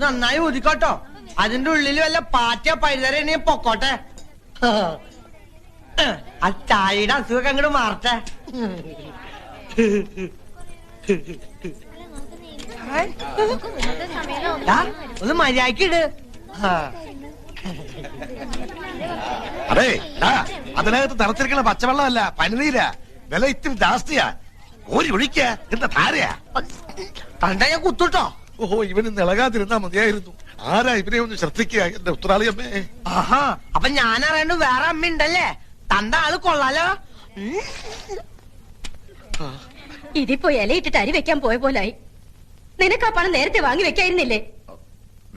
നന്നായി ഊതിക്കോട്ടോ. അതിന്റെ ഉള്ളിൽ വല്ല പാറ്റ പഴുതര പൊക്കോട്ടെ. ആ ചായയുടെ അസുഖം അങ്ങോട്ട് മാറട്ടെ. ഒന്ന് മര്യാദക്കിട്. അതെ അതിനകത്ത് നിറച്ചിരിക്കണ പച്ചവെള്ളമല്ല, പനിനീര. വില ഇത്തിരി ജാസ്തിയാ. ഒരു ഒഴിക്ക എന്താ ധാരയാ? കണ്ട ഞാൻ കുത്തുട്ടോ. ഓഹോ, ഇവന് ഇളകാതിരുന്നാ മതിയായിരുന്നു. ആരാ ഇവരെ ഒന്ന് ശ്രദ്ധിക്കുക എന്റെ ഉത്തരാളിയമ്മേ. ആഹാ, അപ്പൊ ഞാൻ അറിയണ്ട വേറെ അമ്മ ഉണ്ടല്ലേ? തന്റെ ആള് കൊള്ളാലോ. ഇതിപ്പോ ഇലയിട്ടിട്ട് അരി വെക്കാൻ പോയ പോലായി. നിനക്ക് ആ പണം നേരത്തെ വാങ്ങി വെക്കായിരുന്നില്ലേ?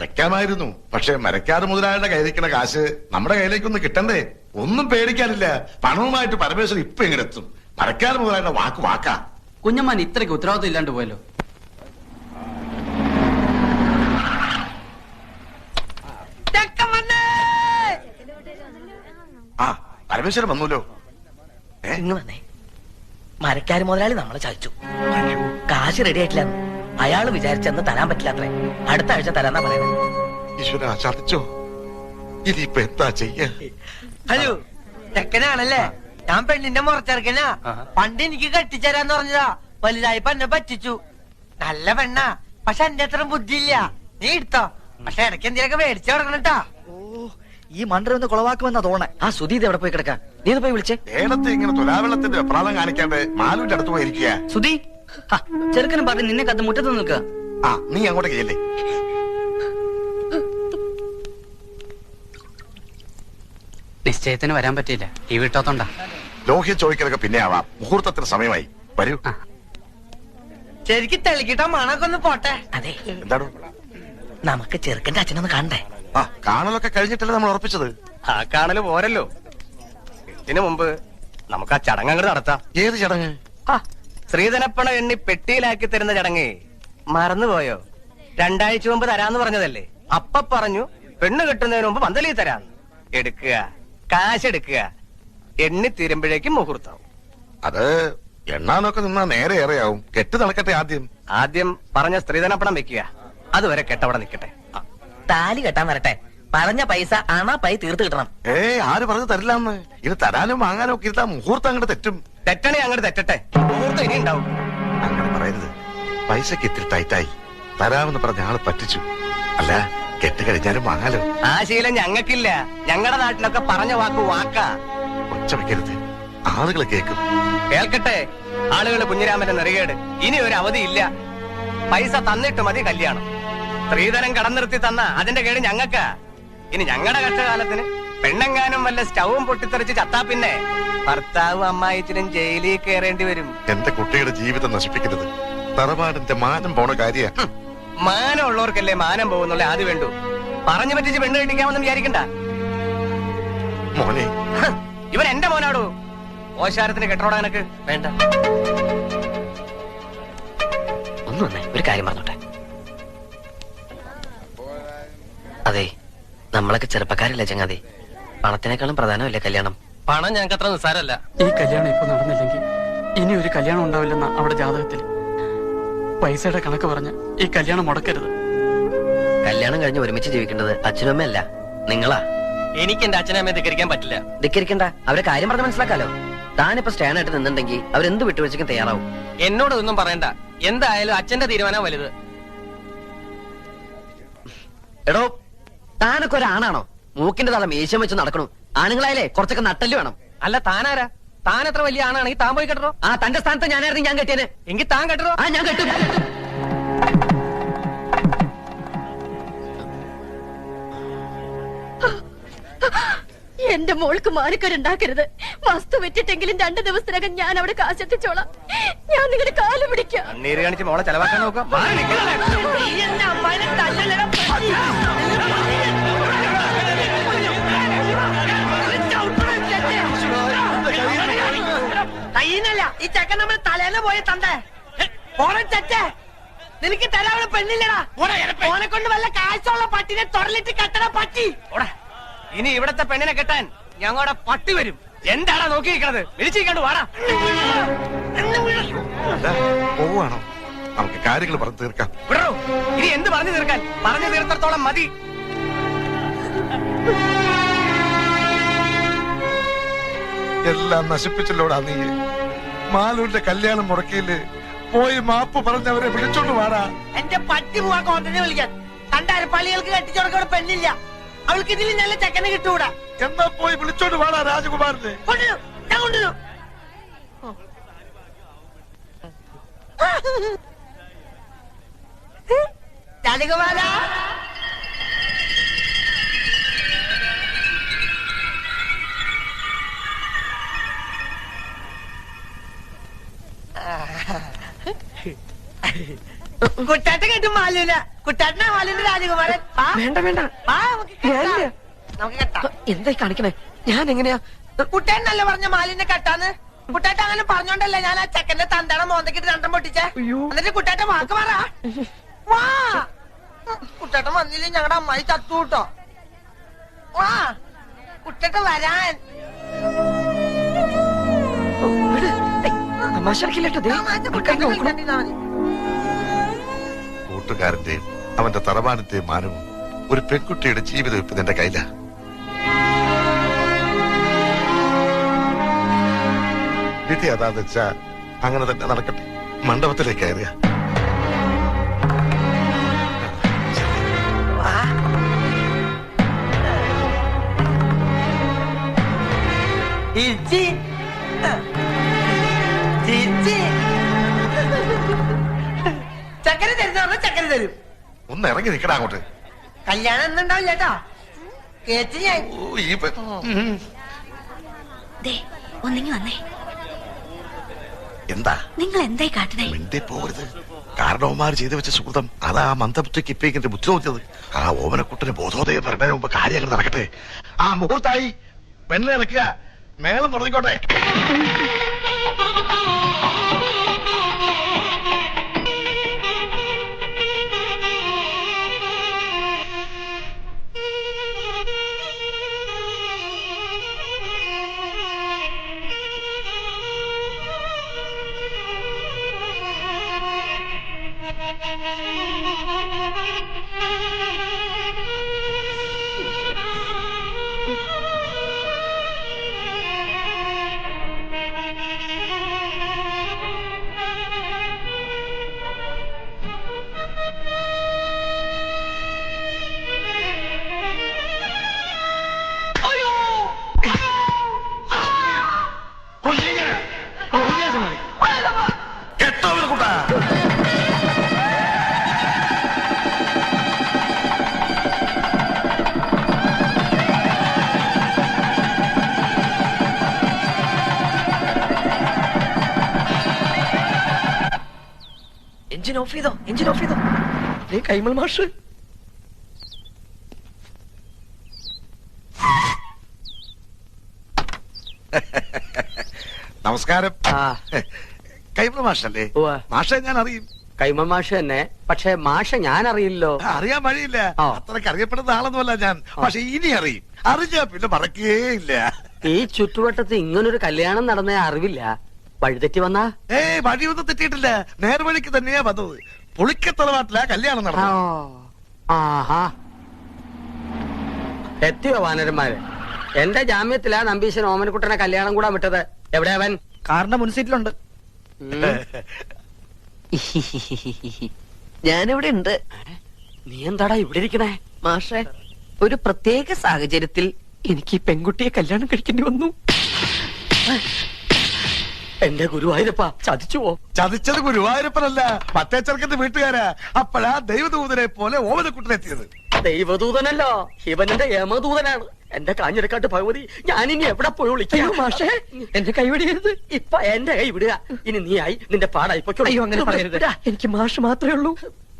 വെക്കാമായിരുന്നു, പക്ഷെ മരക്കാട് മുതലാളിയുടെ കയ്യിലിരിക്കണ കാശ് നമ്മുടെ കയ്യിലേക്കൊന്ന് കിട്ടണ്ടേ? ഒന്നും പേടിക്കാനില്ല. പണവുമായിട്ട് പരമേശ്വരൻ ഇപ്പൊ എങ്ങനെ എത്തും? മരക്കാട് മുതലാളിയുടെ വാക്കാ. കുഞ്ഞമ്മാൻ ഇത്രയ്ക്ക് ഉത്തരവാദിത്വം ഇല്ലാണ്ട് പോയല്ലോ. ആ പരമേശ്വരൻ വന്നൂലോ. ഇങ്ങ് വന്നേ. മരക്കാര് മുതലാളി നമ്മളെ ചതിച്ചു. കാശ് റെഡി ആയിട്ടില്ല. അയാള് വിചാരിച്ചെന്ന് തരാൻ പറ്റില്ലാത്രേ. അടുത്ത ആഴ്ച തരാന്നാ പറയുന്നത്. ഈശ്വര, ചതിച്ചോ? ഇനിയിപ്പൊ എന്താ ചെയ്യാ? ഹലോ, ചെക്കനാണല്ലേ? ഞാൻ പെണ്ണിന്റെ മുറച്ചെറുക്കനാ. പണ്ട് എനിക്ക് കെട്ടിച്ചേരാന്ന് പറഞ്ഞതാ. വലുതായിപ്പോ എന്നെ പറ്റിച്ചു. നല്ല പെണ്ണാ, പക്ഷെ എന്റെ അത്ര ബുദ്ധിയില്ല. നീ എടുത്തോ, പക്ഷെ ഇടയ്ക്ക് എന്തിനൊക്കെ മേടിച്ചു കൊടുക്കണട്ടാ. ഈ മണ്ടർ ഒന്ന് കുളവാക്കുമെന്നാ തോന്നേ. ആ സുധീത് എവിടെ പോയി കിടക്കാ? നീ ഒന്ന് പോയി വിളിച്ചേ. ഏടത്തെ ഇങ്ങനെ തുലാവെള്ളത്തിന്റെ വെപ്രാളം കാണിക്കാണ്ട് മാലുവിന്റെ അടുത്ത് പോയിരിക്കുക. സുധി, ചെറുക്കനും പറഞ്ഞ് നിന്നെ കത്ത് മുറ്റത്ത് നിൽക്കുക. ആ, നീ അങ്ങോട്ടേക്ക് ചെല്ലേ. നിശ്ചയത്തിന് വരാൻ പറ്റിയില്ല, ഈ വീട്ടോത്തോണ്ടാ. ലോഹ്യ ചോദിക്കലൊക്കെ പിന്നെ ആവാം. മുഹൂർത്തത്തിന് സമയമായി. വരൂ. ശരിക്കും തെളിക്കിട്ട മണൊക്കെ ഒന്ന് പോട്ടെ. അതെ, എന്താണ്? നമുക്ക് ചെറുക്കന്റെ അച്ഛനൊന്ന് കാണണ്ടേ? ആ, കാണലൊക്കെ കഴിഞ്ഞിട്ടല്ലേ നമ്മൾ ഉറപ്പിച്ചത്. ആ കാണല് പോരല്ലോ. ഇതിനു മുമ്പ് നമുക്ക് ആ ചടങ്ങ് നടത്താം. ഏത് ചടങ്ങ്? ശ്രീധനപ്പണ എണ്ണി പെട്ടിയിലാക്കി തരുന്ന ചടങ്ങ് മറന്നുപോയോ? 2 ആഴ്ച മുമ്പ് തരാന്ന് പറഞ്ഞതല്ലേ? അപ്പ പറഞ്ഞു പെണ്ണ് കിട്ടുന്നതിന് മുമ്പ് പന്തലി തരാന്ന്. എടുക്കുക, കാശ് എടുക്കുക. എണ്ണി തീരുമ്പോഴേക്കും മുഹൂർത്താവും. അത് എണ്ണാനൊക്കെ നിന്നാ നേരെ ഏറെയാവും. കെട്ട് നടക്കട്ടെ. ആദ്യം പറഞ്ഞ സ്ത്രീധനപ്പണം വെക്കുക. അതുവരെ കെട്ടവിടെ നിൽക്കട്ടെ. താലി കെട്ടാൻ വരട്ടെ. പറഞ്ഞ പൈസ പൈ തീർത്ത് കിട്ടണം. ആര് പറഞ്ഞു തരില്ലാന്ന്? ഇത് തരാനും വാങ്ങാനും ഒക്കെ ഇരുത്താ മുഹൂർത്തം അങ്ങോട്ട് തെറ്റും. തെറ്റണേ അങ്ങോട്ട് തെറ്റട്ടെ. മുഹൂർത്തം ഇനി ഉണ്ടാവും. അങ്ങനെ പറയരുത്. പൈസക്ക് ഇത്തിരി ടൈറ്റായി. തരാമെന്ന് പറഞ്ഞ ആള് പറ്റിച്ചു. അല്ല, കെട്ട് കഴിഞ്ഞാലും വാങ്ങാലോ. ആ ശീലം ഞങ്ങൾക്കില്ല. ഞങ്ങളുടെ നാട്ടിലൊക്കെ പറഞ്ഞ വാക്കാ. ഒച്ച വെക്കരുത്, ആളുകൾ കേൾക്കും. കേൾക്കട്ടെ ആളുകൾ. കുഞ്ഞിരാമന്റെ നെറികേട്. ഇനി ഒരു അവധിയില്ല. പൈസ തന്നിട്ട് മതി കല്യാണം. സ്ത്രീധനം കടം നിർത്തി തന്ന അതിന്റെ കേട് ഞങ്ങൾക്കാ. ഇനി ഞങ്ങളുടെ കഷ്ടകാലത്തിന് പെണ്ണെങ്ങാനും വല്ല സ്റ്റൗവും പൊട്ടിത്തെറിച്ച് ചത്താ പിന്നെ ഭർത്താവും അമ്മായിച്ചനും ജയിലിൽ കയറേണ്ടി വരും. എന്റെ കുട്ടിയുടെ ജീവിതം നശിപ്പിക്കരുത്. തറവാടിന്റെ മാനം പോണ കാര്യ. മാനം ഉള്ളവർക്കല്ലേ മാനം പോകുന്നുള്ള ആദ്യം വേണ്ടു. പറഞ്ഞു പറ്റിച്ച് പെണ്ണ് കെട്ടിക്കാമെന്ന് വിചാരിക്കണ്ട. മോനെ, ഇവൻ എന്റെ മോനാടോ. ഓശാരത്തിന് കെട്ടോടാ എനക്ക് വേണ്ട. ഒന്ന് വന്നേ, ഒരു കാര്യം പറഞ്ഞോട്ടെ. അതെ, നമ്മളൊക്കെ ചെറുപ്പക്കാരല്ലേ ചങ്ങാതി. പണത്തിനേക്കാളും പ്രധാനമല്ലേ കല്യാണം? പണം ഞങ്ങൾക്ക് അത്ര നിസ്സാരല്ല. ഈ കല്യാണം ഇപ്പൊ നടന്നില്ലെങ്കിൽ ഇനി ഒരു കല്യാണം ഉണ്ടാവില്ലെന്ന അവിടെ ജാതകത്തിൽ. പൈസയുടെ കണക്ക് പറഞ്ഞ് ഈ കല്യാണം മുടക്കരുത്. കല്യാണം കഴിഞ്ഞ് ഒരുമിച്ച് ജീവിക്കേണ്ടത് അച്ഛനും അമ്മയല്ല, നിങ്ങളാ. എനിക്ക് എന്റെ അച്ഛനമ്മയെ ധിക്കരിക്കാൻ പറ്റില്ല. ധിക്കരിക്കണ്ട, അവരെ കാര്യം പറഞ്ഞ് മനസ്സിലാക്കാലോ. താനിപ്പോ സ്റ്റാൻഡായിട്ട് നിന്നുണ്ടെങ്കിൽ അവരെന്ത് വിട്ടുവീഴ്ചയ്ക്കും തയ്യാറാവും. എന്നോടൊന്നും പറയണ്ട. എന്തായാലും അച്ഛന്റെ തീരുമാനം വലുത്. എടോ, താനൊക്കെ ഒരാണാണോ? മൂക്കിന്റെ തല മീശം വെച്ച് നടക്കണു. ആണുങ്ങളായാലേ കുറച്ചൊക്കെ നട്ടല് വേണം. അല്ല, താനാരാ? താൻ എത്ര വലിയ ആണാണെങ്കിൽ താൻ പോയി കെട്ടറോ. തന്റെ സ്ഥാനത്ത് ഞാനായിരുന്നു ഞാൻ കെട്ടിയത്. എങ്കിൽ താൻ കെട്ടറോ. ഞാൻ കെട്ടും. എന്റെ മോൾക്ക് മാനക്കേടുണ്ടാക്കരുത്. വസ്തു വെച്ചിട്ടെങ്കിലും 2 ദിവസത്തിനകം ഞാൻ അവിടെ കാശെത്തിച്ചോളാം. ഞാൻ നിങ്ങളുടെ കാല് പിടിക്കാം. കണ്ണീര് കാണിച്ച് മോളെ ചെലവാക്കാൻ നോക്കാം. കയ്യിന്നല്ല, ഈ ചെക്കൻ നമ്മൾ തലേന്ന് പോയ തണ്ടേ. ഓണം ചെറ്റേ, നിനക്ക് തരാവുന്ന പെണ്ണില്ലടാ. ഓനെ കൊണ്ട് വല്ല കാഴ്ചയുള്ള പട്ടിനെ തൊടലിട്ട് കെട്ടണ പട്ടി. ഇനി ഇവിടത്തെ പെണ്ണിനെ കെട്ടാൻ ഞങ്ങളുടെ പട്ടി വരും. എന്താടാ നോക്കിയിരിക്കണത്? വിളിച്ചിരിക്കണ്ടു വാടാ. പോവാണോ? നമുക്ക് കാര്യങ്ങൾ പറഞ്ഞു തീർക്കാം. വിടോ, ഇനി എന്ത് പറഞ്ഞു തീർക്കാൻ? പറഞ്ഞു തീർത്തോളം മതി. എല്ലാം നശിപ്പിച്ചല്ലോടാ നീ. മാലൂരിന്റെ കല്യാണം മുടക്കിയില്ലേ? പോയി മാപ്പ് പറഞ്ഞവരെ വിളിച്ചോണ്ട് വാടാ. എന്റെ പട്ടി പോവാ കോട്ടനെ വിളിക്കാൻ. കണ്ടാര് പള്ളികൾക്ക് കെട്ടിച്ചോടക്കോടെ പെണ്ണില്ല. അവൾക്ക് ഇതിൽ നല്ല ചെക്കനെ കിട്ടൂടാ. എന്നാ പോയി വിളിച്ചോണ്ട് വാടാ രാജകുമാരനെ. കൊണ്ടുവരൂ, ഞാൻ കൊണ്ടുവരൂ. രാജകുമാര, കുട്ടാട്ടൻ കേട്ടും മാലൂല. കുട്ടാട്ടനാ മാലൂന്റെ രാജകുമാരൻ. വേണ്ട വേണ്ട, നമുക്ക് കെട്ടാം. എന്തായി കാണിക്കണേ? ഞാൻ എങ്ങനെയാ? കുട്ടേൻ നല്ല പറഞ്ഞ മാലിന്റെ കെട്ടാന്ന്. കുട്ടാട്ട അങ്ങനെ പറഞ്ഞോണ്ടല്ലേ ഞാൻ ആ ചെക്കന്റെ തന്തട മോന്തക്കിട്ട് രണ്ടും പൊട്ടിച്ചേ. എന്നിട്ട് കുട്ടാട്ട വാക്ക് പറ. വാ, കുട്ടാട്ടൻ വന്നില്ലേ ഞങ്ങളുടെ അമ്മായി ചത്തു കൂട്ടോ. വാ കുട്ടേട്ട വരാൻ. കൂട്ടുകാരന്റെയും അവന്റെ തറവാടിന്റെയും മാനവും ഒരു പെൺകുട്ടിയുടെ ജീവിതം ഇപ്പൊ നിന്റെ കയ്യിലാ. വിധി അതാന്ന് വെച്ചാ അങ്ങനെ തന്നെ നടക്കട്ടെ. മണ്ഡപത്തിലേക്ക് കയറിയ ചക്കര തരുന്ന ചക്കര തരും. ഒന്ന് ഇറങ്ങി നിൽക്കടാ അങ്ങോട്ട്. കല്യാണം എന്നുണ്ടാവില്ല കേട്ടോ. കേച്ച് ഞാൻ ഒന്നിങ്ങി വന്നേ. എന്താ നിങ്ങൾ എന്തായി കാട്ടണേ? മിണ്ടി പോകരുത്. കാരണവന്മാർ ചെയ്തു വെച്ച സുഹൃതം അതാ മന്ദബുദ്ധിക്ക് ഇപ്പൊ ഇങ്ങനെ ബുദ്ധി നോക്കിയത്. ആ ഓമനക്കുട്ടന് ബോധോദയം വരുന്നതിന് മുമ്പ് കാര്യങ്ങൾ നടക്കട്ടെ. ആ മുഹൂർത്തായി പെണ്ണെ ഇറക്കുക, മേളം തുടങ്ങിക്കോട്ടെ. എഞ്ചിൻ ഓഫ് ചെയ്തോ, എഞ്ചിൻ ഓഫ് ചെയ്തോ. കൈമൾ മാഷ് നമസ്കാരം. കൈമൾ മാഷല്ലേ? മാഷെ ഞാൻ അറിയും. കൈമൾ മാഷ് തന്നെ, പക്ഷെ മാഷ ഞാൻ അറിയില്ലോ. അറിയാൻ വഴിയില്ല. അത്രക്ക് അറിയപ്പെടുന്ന ആളൊന്നുമല്ല ഞാൻ. പക്ഷെ ഇനി അറിയും. അറിഞ്ഞാ പിന്നെ മറക്കേയില്ല. ഈ ചുറ്റുവട്ടത്ത് ഇങ്ങനൊരു കല്യാണം നടന്ന അറിവില്ല. വഴിതെറ്റി വന്നാ? വഴിയൊന്നും തെറ്റിയിട്ടില്ല. നേർവഴിക്ക് തന്നെയാ വന്നത്. പുളിക്കത്തറവാട്ടിലാ കല്യാണം നടന്നത്. ആഹാ, എത്തിയോ വാനരന്മാര്? എന്റെ ജാമ്യത്തിലാ നമ്പീശൻ ഓമനക്കുട്ടനെ കല്യാണം കൂടാൻ വിട്ടത്. എവിടെ അവൻ? കാറിന്റെ മുൻസീറ്റിലുണ്ട്. ഞാനിവിടെ ഉണ്ട്. നീ എന്താടാ ഇവിടെ ഇരിക്കണേ? മാഷെ, ഒരു പ്രത്യേക സാഹചര്യത്തിൽ എനിക്ക് ഈ പെൺകുട്ടിയെ കല്യാണം കഴിക്കേണ്ടി വന്നു. എന്റെ ഗുരുവായൂരപ്പ, ചതിച്ചുവോ? ചതിച്ചത് ഗുരുവായൂരപ്പനല്ല, മറ്റേ ചെറുക്കന്റെ വീട്ടുകാരാ. അപ്പോഴാ ദൈവദൂതനെ പോലെ ഓമനക്കുട്ടനെത്തിയത്. ദൈവദൂതനല്ലോ, ശിവനന്റെ യമദൂതനാണ്. എന്റെ കാഞ്ഞിരക്കാട്ട് ഭഗവതി, ഞാനിനി എവിടെ പോയി വിളിക്കാം? മാഷേ, എന്റെ കൈ വിടരുത്. ഇപ്പൊ എന്റെ കൈ വിടുക. ഇനി നീ ആയി നിന്റെ പാടായി പൊയ്ക്കോളൂ. അയ്യോ, അങ്ങനെ പറയരുത്. എനിക്ക് മാഷ് മാത്രമേ ഉള്ളൂ.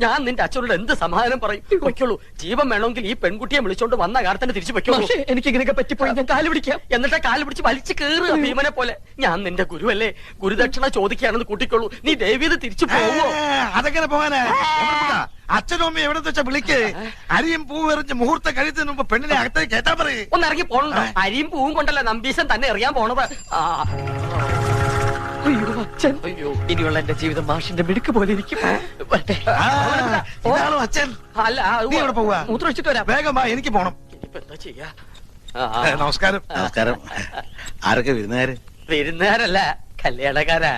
ഞാൻ നിന്റെ അച്ഛനോട് എന്ത് സമാധാനം പറയും? പൊയ്ക്കോളൂ. ജീവൻ വേണമെങ്കിൽ ഈ പെൺകുട്ടിയെ വിളിച്ചോണ്ട് വന്ന കാലത്തിന് തിരിച്ചു പൊയ്ക്കോളൂ. എനിക്ക് ഇങ്ങനെയൊക്കെ പറ്റിപ്പോയി ഞാൻ കാല് പിടിക്കാം. എന്നിട്ട് കാല് പിടിച്ച് വലിച്ചു കയറുക ഭീമനെ പോലെ. ഞാൻ നിന്റെ ഗുരുവല്ലേ, ഗുരുദക്ഷിണ ചോദിക്കുകയാണെന്ന് കൂട്ടിക്കോളൂ. നീ ദേവീത് തിരിച്ചു പോവോ? അതെങ്ങനെ പോകാനാ? അച്ഛനും അമ്മയും എവിടെ വെച്ചാ വിളിക്ക്. അരിയും പൂവും എറിഞ്ഞ് മുഹൂർത്തം കഴിച്ചതിന് മുമ്പ് പെണ്ണിനെ അകത്തേക്ക് കേട്ടാ പറയും. ഒന്ന് ഇറങ്ങി പോണോ? അരിയും പൂവും കൊണ്ടല്ല നമ്പീശൻ തന്നെ എറിയാൻ പോണത്. അയ്യോ അച്ഛൻ, അയ്യോ ഇനിയുള്ള എന്റെ ജീവിതം മാഷിന്റെ മിടുക്ക് പോലെ ഇരിക്കും. വരട്ടെ. ഇതാണോ അച്ഛൻ? അല്ല, നീ എവിടെ പോവാ? മൂത്രമൊഴിച്ചിട്ട് വരാം. വേഗം വാ, എനിക്ക് പോണം. ഇനിയിപ്പോ എന്താ ചെയ്യാ? നമസ്കാരം. നമസ്കാരം. ആരൊക്കെ വിരുന്നുകാര്? വിരുന്നുകാരല്ല, കല്യാണക്കാരാ.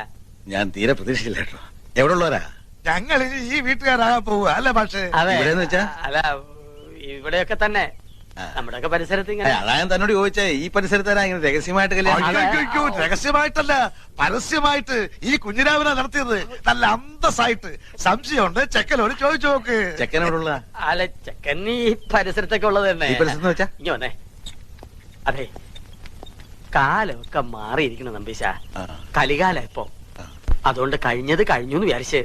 ഞാൻ തീരെ പ്രതീക്ഷിച്ചില്ല കേട്ടോ. എവിടെ ഉള്ളവരാ? ഞങ്ങൾ ഇനി ഈ വീട്ടുകാരാകാൻ പോവുക അല്ലേ പക്ഷേ? അതെ. ഇവിടെന്ന് വെച്ചാ? അല്ല, ഇവിടെയൊക്കെ തന്നെ നമ്മുടെയൊക്കെ പരിസരത്ത് ഇങ്ങനെ. അതാ ഞാൻ തന്നോട് ചോദിച്ചേ, ഈ പരിസരത്താരാ ഇങ്ങനെ രഹസ്യമായിട്ട് കല്യാണം? അയ്യോ, രഹസ്യമായിട്ടല്ല, പരസ്യമായിട്ട് ഈ കുഞ്ഞിരാമന നടത്തിയത്. നല്ല അന്തസ്സായിട്ട്. സംശയമുണ്ട്, ചെക്കനോട് ചോദിച്ചു നോക്ക്. ചെക്കനോടുള്ള അല്ല, ചെക്കൻ ഈ പരിസരത്തൊക്കെ ഉള്ളത് തന്നെ. ഈ പരിസരത്ത് വെച്ചാ? ഇനി വന്നേ. അതെ, കാലമൊക്കെ മാറിയിരിക്കണം നമ്പീശ. കലികാല ഇപ്പൊ. അതുകൊണ്ട് കഴിഞ്ഞത് കഴിഞ്ഞു എന്ന് വിചാരിച്ച്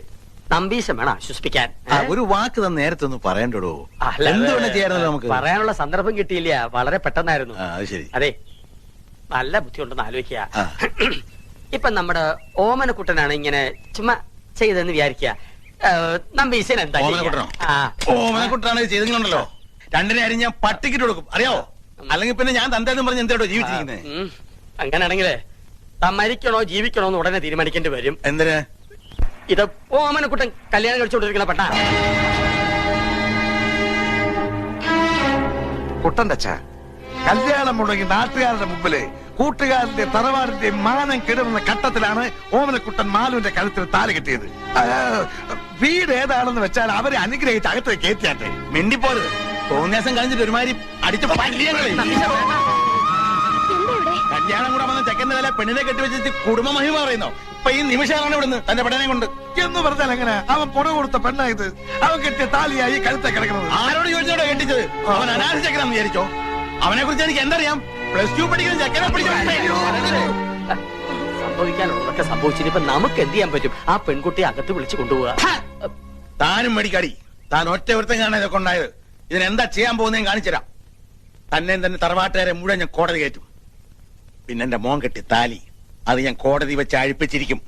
നമ്പീശം വേണം ആശ്വസിപ്പിക്കാൻ. ഒരു വാക്ക് തന്നെ നേരത്തെ ഒന്ന് പറയണ്ടോ? അല്ല, എന്തുകൊണ്ട് ചെയ്യാറുണ്ടോ നമുക്ക്? പറയാനുള്ള സന്ദർഭം കിട്ടിയില്ല, വളരെ പെട്ടെന്നായിരുന്നു. അത് ശരി. അതെ, നല്ല ബുദ്ധിയുണ്ടെന്ന് ആലോചിക്കുക. ഇപ്പൊ നമ്മുടെ ഓമനക്കുട്ടനാണ് ഇങ്ങനെ ചുമ്മാ ചെയ്തെന്ന് വിചാരിക്കുക. നമ്പീശൻ എന്താ ഓമനക്കുട്ടനോ? ഓമനക്കുട്ടനാണ് ചെയ്തെങ്കിലുണ്ടല്ലോ, രണ്ടിനെ അരി ഞാൻ പട്ടിക്കിട്ട് കൊടുക്കും, അറിയാവോ? അല്ലെങ്കിൽ പിന്നെ ഞാൻ തന്തേന്നും പറഞ്ഞ് എന്തോ ജീവിച്ചിരിക്കുന്നത്. അങ്ങനെയാണെങ്കിലേ താൻ മരിക്കണോ ജീവിക്കണോ എന്ന് ഉടനെ തീരുമാനിക്കേണ്ടി വരും. എന്തിന്? ഇത് ഓമനക്കുട്ടൻ കല്യാണം കഴിച്ചുകൊണ്ടിരിക്കണ പെട്ടാ. കുട്ടന്റെ അച്ഛ, കല്യാണം മുടങ്ങി നാട്ടുകാരുടെ മുമ്പില് കൂട്ടുകാരന്റെ തറവാടിന്റെ മാനം കിടന്ന ഘട്ടത്തിലാണ് ഓമനക്കുട്ടൻ മാലുവിന്റെ കഴുത്തിൽ താലി കെട്ടിയത്. വീട് ഏതാണെന്ന് വെച്ചാൽ അവരെ അനുഗ്രഹിച്ച് അകത്ത് കയറ്റിയാട്ടെ. മിണ്ടിപ്പോരുത്. തോന്നിയാസം കഴിഞ്ഞിട്ട് ഒരുമാതിരി അടിച്ച പല്ലിയങ്ങളെ. കല്യാണം കൂടെ വന്ന ചെക്കന്റെ തല പെണ്ണിനെ കെട്ടിവെച്ചിട്ട് കുടുംബ മഹിമ പറയുന്നോ? ഇപ്പൊ ഈ നിമിഷമാണ് ഇവിടുന്ന് തന്റെ പെടനെ കൊണ്ട് എന്ന് പറഞ്ഞാൽ എങ്ങനെ? അവൻ പുറ കൊടുത്ത പെണ്ണായത്. അവൻ കെട്ടിയ താലിയായി കഴുത്തെ കിടക്കുന്നത്. ആരോട് ചോദിച്ചോടോ കെട്ടിച്ചത്? അവൻ അനാഥ ചെക്കനാന്ന് വിചാരിച്ചോ? അവനെ കുറിച്ച് എനിക്ക് എന്തറിയാം? +2 പഠിക്കുന്ന ചെക്കനെ സംഭവിക്കാനുള്ളതൊക്കെ സംഭവിച്ചിട്ട് ഇപ്പൊ നമുക്ക് എന്ത് ചെയ്യാൻ പറ്റും? ആ പെൺകുട്ടിയെ അകത്ത് വിളിച്ചു കൊണ്ടുപോവുക. താനും മേടിക്കാടി. താൻ ഒറ്റ വൃത്തം കാണാൻ ഇതൊക്കെ ഉണ്ടായത്. ഇതിനെന്താ ചെയ്യാൻ പോകുന്നതെന്ന് കാണിച്ചുതരാം. തന്നെയും തന്നെ തറവാട്ടുകാരെ മുഴുവൻ ഞാൻ കോടതി കയറ്റും. പിന്നെ എന്റെ മോൻ കെട്ടി താലി അത് ഞാൻ കോടതി വെച്ച് അഴിപ്പിച്ചിരിക്കും.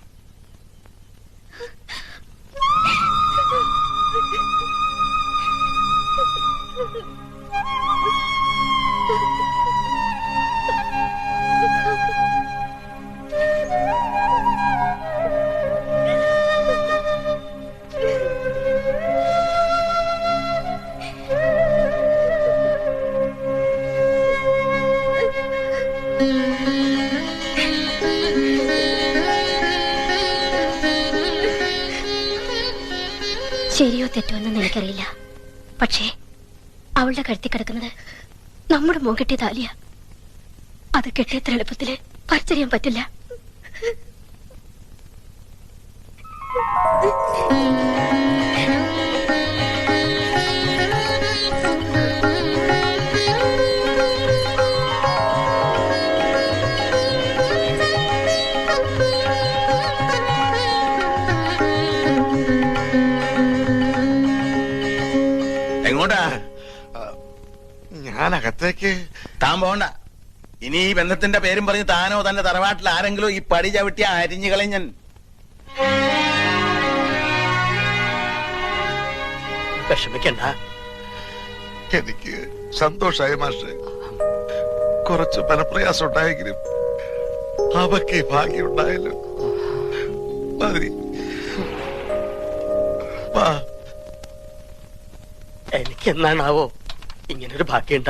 ശരിയോ തെറ്റോ എന്ന് എനിക്കറിയില്ല. പക്ഷേ അവളുടെ കഴുത്തി കിടക്കുന്നത് നമ്മുടെ മോൻ കെട്ടിയ താലിയ. അത് കെട്ടിയത്ര എളുപ്പത്തില് പറിച്ചറിയാൻ പറ്റില്ല. എങ്ങോട്ടാ? ഞാൻ അകത്തേക്ക്. താൻ പോണ്ട. ഇനി ഈ ബന്ധത്തിന്റെ പേരും പറഞ്ഞ് താനോ തന്റെ തറവാട്ടിൽ ആരെങ്കിലും ഈ പടി ചവിട്ടിയ അരിഞ്ഞു കളയും ഞാൻ. വിഷമിക്കണ്ട. എനിക്ക് സന്തോഷായി മാഷെ. കുറച്ച് മനപ്രയാസം ഉണ്ടായെങ്കിലും അവക്ക് ഭാഗ്യം ഉണ്ടായല്ലോ. മതി. എനിക്കെന്നാണാവോ ഇങ്ങനൊരു ഭാഗ്യം ഉണ്ടാവും.